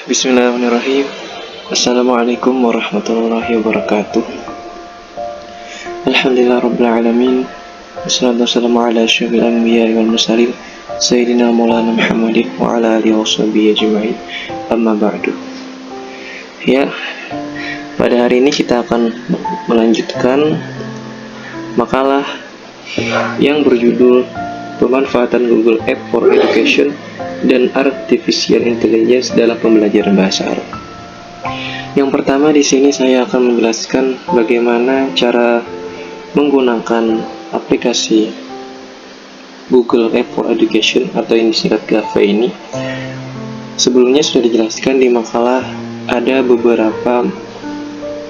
Bismillahirrahmanirrahim. Assalamualaikum warahmatullahi wabarakatuh. Alhamdulillah rabbil alamin. Wassalatu wassalamu ala asyrafil anbiya'i wal mursalin sayyidina maulana Muhammadin wa ala alihi washabihi ajma'in. Amma ba'du. Ya, pada hari ini kita akan melanjutkan makalah yang berjudul Pemanfaatan Google App for Education dan Artificial Intelligence dalam pembelajaran bahasa Arab. Yang pertama di sini saya akan menjelaskan bagaimana cara menggunakan aplikasi Google App for Education atau yang disingkat GAFE ini. Sebelumnya sudah dijelaskan di makalah ada beberapa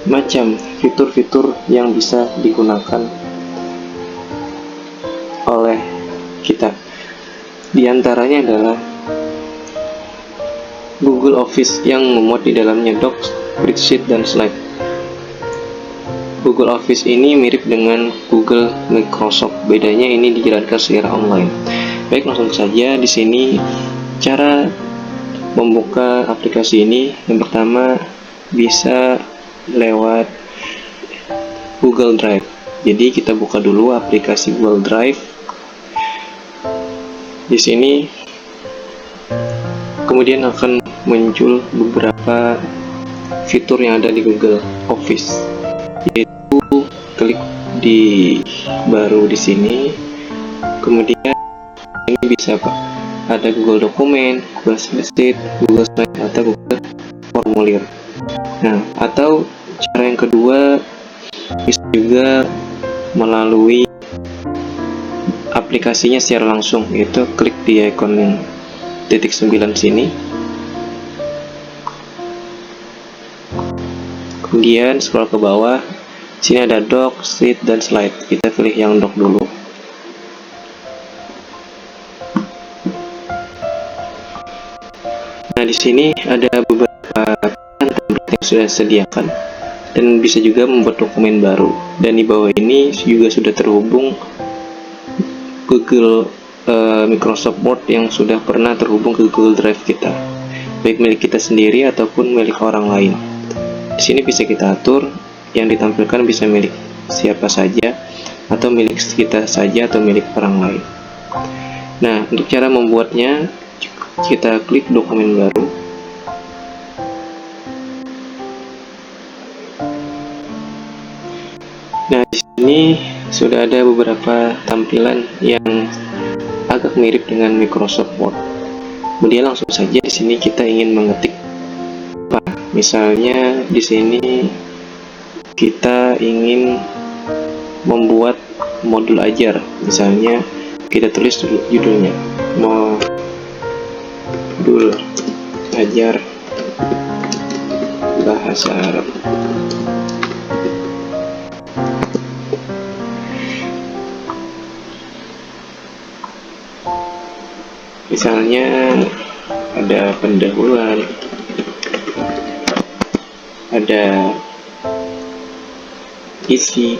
macam fitur-fitur yang bisa digunakan oleh kita. Di antaranya adalah Google Office yang memuat di dalamnya Docs, Spreadsheet, dan Slide. Google Office ini mirip dengan Google Microsoft. Bedanya ini dijalankan secara online. Baik, langsung saja di sini cara membuka aplikasi ini. Yang pertama bisa lewat Google Drive. Jadi kita buka dulu aplikasi Google Drive. Di sini kemudian akan muncul beberapa fitur yang ada di Google Office, yaitu klik di baru di sini. Kemudian ini bisa ada Google Dokumen, Google Spreadsheet, Google Slide, atau Google Formulir. Nah, atau cara yang kedua bisa juga melalui aplikasinya secara langsung, yaitu klik di ikon yang titik 9 sini. Kemudian scroll ke bawah. Sini ada Doc, Sheet, dan Slide. Kita pilih yang Doc dulu. Nah, di sini ada beberapa template yang sudah disediakan dan bisa juga membuat dokumen baru. Dan di bawah ini juga sudah terhubung Google Microsoft Word yang sudah pernah terhubung ke Google Drive kita, baik milik kita sendiri ataupun milik orang lain. Di sini bisa kita atur, yang ditampilkan bisa milik siapa saja, atau milik kita saja, atau milik orang lain. Nah, untuk cara membuatnya, kita klik dokumen baru. Nah, di sini sudah ada beberapa tampilan yang agak mirip dengan Microsoft Word. Kemudian langsung saja di sini kita ingin mengetik apa? Misalnya di sini kita ingin membuat modul ajar. Misalnya kita tulis judulnya modul ajar bahasa Arab. Misalnya ada pendahuluan, ada isi,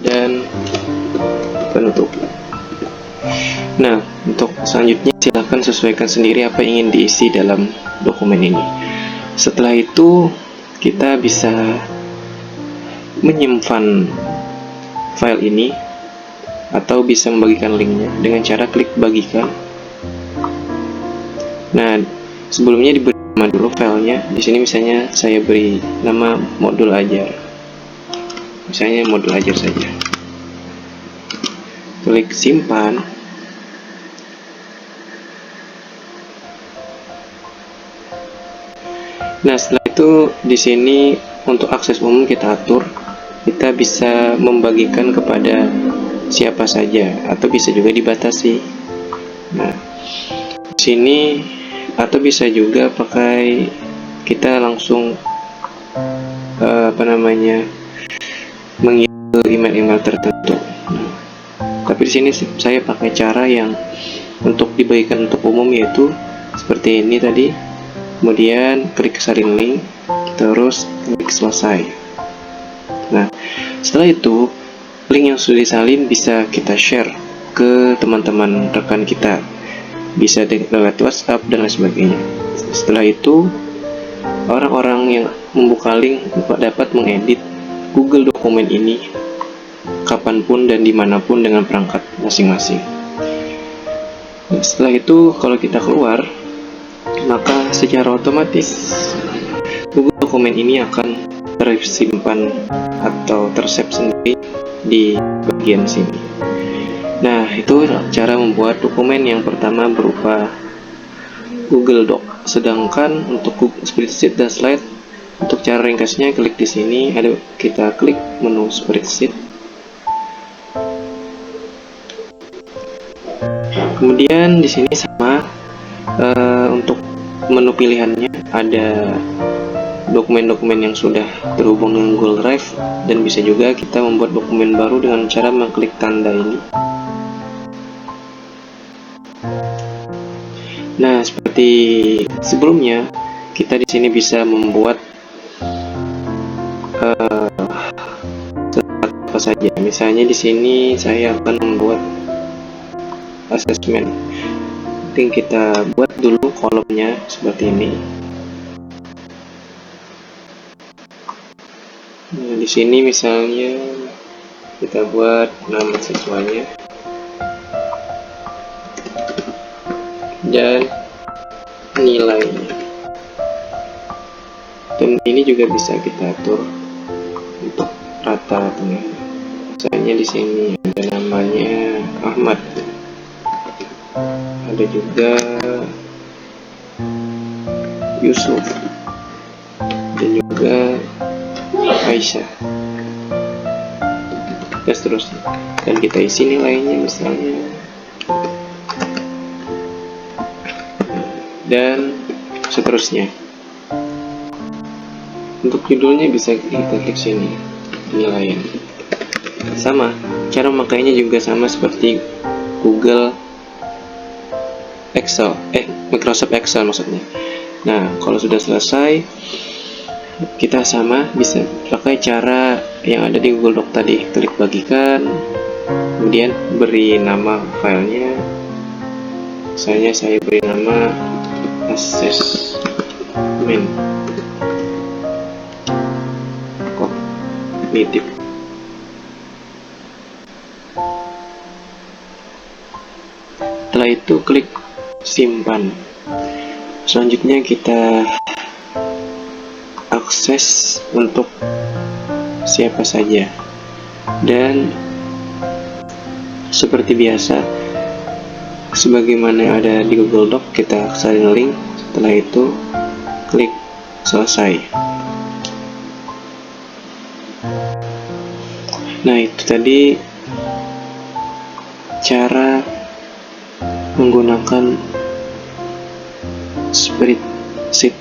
dan penutup. Nah, untuk selanjutnya silakan sesuaikan sendiri apa yang ingin diisi dalam dokumen ini. Setelah itu kita bisa menyimpan file ini atau bisa membagikan linknya dengan cara klik bagikan. Nah, sebelumnya diberi nama dulu filenya. Di sini misalnya saya beri nama modul ajar. Misalnya modul ajar saja. Klik simpan. Nah, setelah itu di sini untuk akses umum kita atur. Kita bisa membagikan kepada siapa saja atau bisa juga dibatasi. Nah, di sini atau bisa juga pakai kita langsung mengirim email-email tertentu. Nah, tapi di sini saya pakai cara yang untuk dibagikan untuk umum, yaitu seperti ini tadi. Kemudian klik salin link, terus klik selesai. Nah, setelah itu link yang sudah disalin bisa kita share ke teman-teman rekan kita, bisa lewat WhatsApp dan lain sebagainya. Setelah itu, orang-orang yang membuka link dapat mengedit Google dokumen ini kapanpun dan dimanapun dengan perangkat masing-masing. Setelah itu, kalau kita keluar, maka secara otomatis Google dokumen ini akan tersimpan atau tersave sendiri di bagian sini. Nah, itu cara membuat dokumen yang pertama berupa Google Doc. Sedangkan untuk spreadsheet dan slide, untuk cara ringkasnya klik di sini, kita klik menu spreadsheet. Kemudian di sini sama, untuk menu pilihannya ada dokumen-dokumen yang sudah terhubung dengan Google Drive, dan bisa juga kita membuat dokumen baru dengan cara mengklik tanda ini. Nah, seperti sebelumnya, kita di sini bisa membuat apa saja. Misalnya di sini saya akan membuat assessment. Mungkin kita buat dulu kolomnya seperti ini. Nah, di sini misalnya kita buat nama siswanya dan nilainya. Dan ini juga bisa kita atur untuk rata tengah. Misalnya di sini ada namanya Ahmad, ada juga Yusuf, dan juga Aisyah, dan seterusnya. Dan kita isi nilainya misalnya, dan seterusnya. Untuk judulnya bisa kita klik sini, penilaian. Sama, cara memakainya juga sama seperti Google Excel, Microsoft Excel maksudnya. Nah, kalau sudah selesai, kita sama bisa pakai cara yang ada di Google Doc tadi. Klik bagikan, kemudian beri nama filenya. Misalnya saya beri nama assessment kognitif. Setelah itu klik simpan. Selanjutnya kita akses untuk siapa saja, dan seperti biasa sebagaimana ada di Google Doc, kita salin link. Setelah itu klik selesai. Nah, itu tadi cara menggunakan spreadsheet.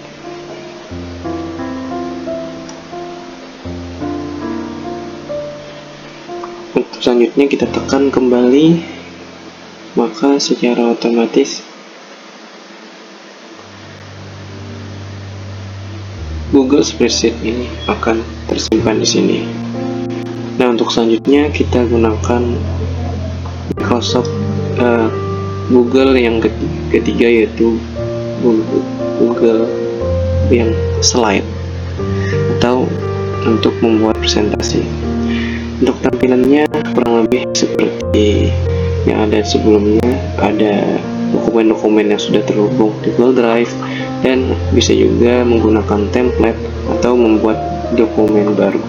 Untuk selanjutnya kita tekan kembali, maka secara otomatis Google Spreadsheet ini akan tersimpan di sini. Nah, untuk selanjutnya kita gunakan Microsoft Google yang ketiga, yaitu Google yang slide atau untuk membuat presentasi. Untuk tampilannya kurang lebih seperti yang ada sebelumnya. Ada dokumen-dokumen yang sudah terhubung di Google Drive, dan bisa juga menggunakan template atau membuat dokumen baru.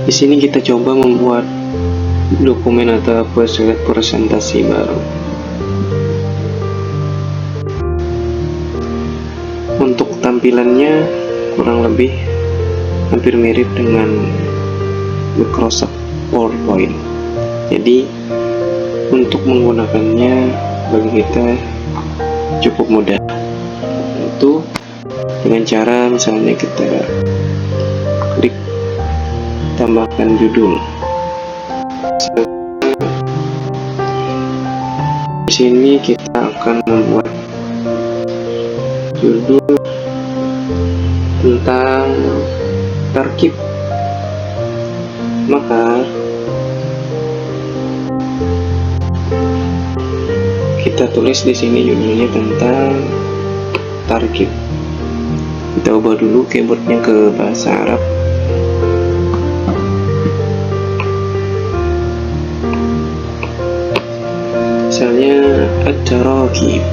Di sini kita coba membuat dokumen atau presentasi baru. Untuk tampilannya kurang lebih hampir mirip dengan Microsoft PowerPoint. Jadi untuk menggunakannya bagi kita cukup mudah. Itu dengan cara misalnya kita klik tambahkan judul. Di sini kita akan membuat judul tentang tarkib. Maka kita tulis di sini judulnya tentang target. Kita ubah dulu keyboardnya ke bahasa Arab. Misalnya at-taraqib.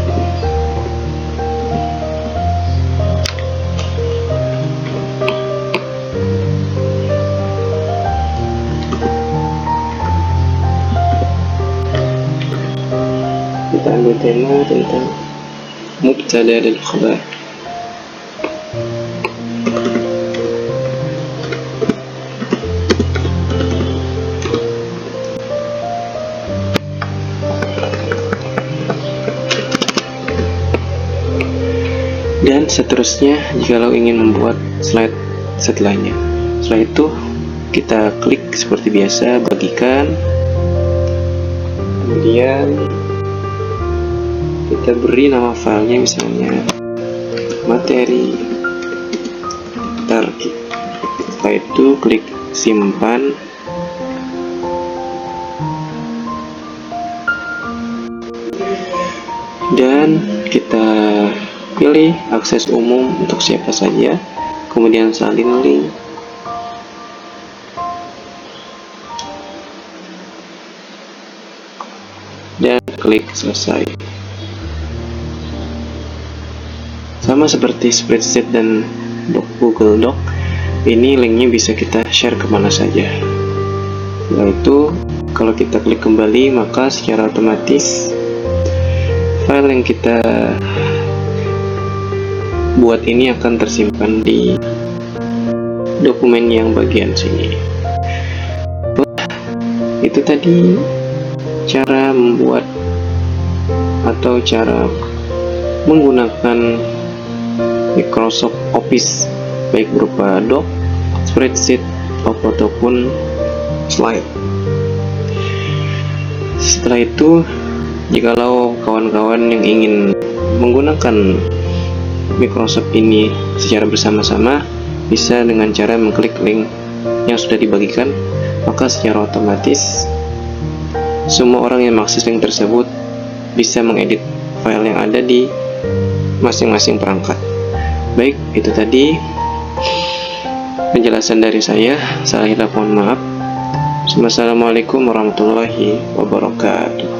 Kita ambil tema tentang mubtada dan khabar. Dan seterusnya jikalau ingin membuat slide setelahnya. Setelah itu kita klik seperti biasa, bagikan, kemudian kita beri nama filenya misalnya materi target. Setelah itu klik simpan, dan kita pilih akses umum untuk siapa saja, kemudian salin link, dan klik selesai. Sama seperti spreadsheet dan Google Doc, ini linknya bisa kita share kemana saja. Setelah itu kalau kita klik kembali, maka secara otomatis file yang kita buat ini akan tersimpan di dokumen yang bagian sini. Itu tadi cara membuat atau cara menggunakan Microsoft Office, baik berupa doc, spreadsheet, ataupun slide. Setelah itu, jikalau kawan-kawan yang ingin menggunakan Microsoft ini secara bersama-sama, bisa dengan cara mengklik link yang sudah dibagikan, maka secara otomatis semua orang yang mengakses link tersebut bisa mengedit file yang ada di masing-masing perangkat. Baik, itu tadi penjelasan dari saya. Salah hilaf mohon maaf. Wassalamualaikum warahmatullahi wabarakatuh.